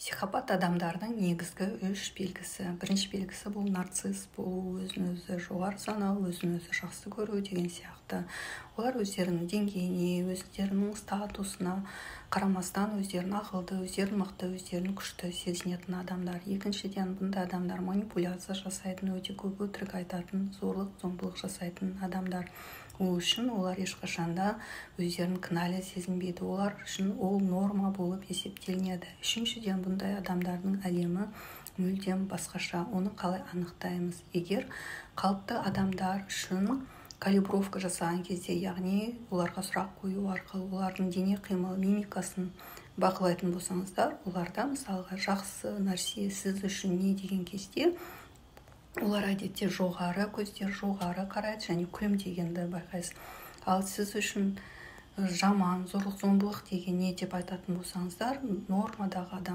Психопат адамдардың негізгі үш белгісі. Бірінші белгісі бұл нарцисс болу, өзін-өзі жоғары санау, өзін-өзі жақсы көру деген сияқты. Олар өздерінің деңгейіне, өздерінің статусына қарамастан өздерін ақылды, өздерін мықты, өздерін күшті сезінетін адамдар. Екіншіден, бұндай адамдар манипуляция жасайтын, өте көп өтірік айтатын, зорлық-зомбылық жасайтын адамдар. Ол үшін олар ешқашанда өздерін кінәлі сезінбейді. Олар үшін ол норма болып есептелінеді. Үшіншіден, бұндай адамдардың әлемі мүлдем басқаша. Оны қалай анықтаймыз? Егер қалыпты адамдар үшін калибровка жасаған кезде, яғни оларға сұрақ қою арқылы олардың дене қимыл мимикасын бақылайтын болсаңыздар, оларда мысалға жақсы нәрсе сіз үшін не деген кезде олар әдетте жоғары, көздер жоғары қарайды және күлімдегенді байқайсыз. Ал сіз үшін жаман, зорлық-зомбылық деген не деп айтатын болсаңыздар, нормадағы адам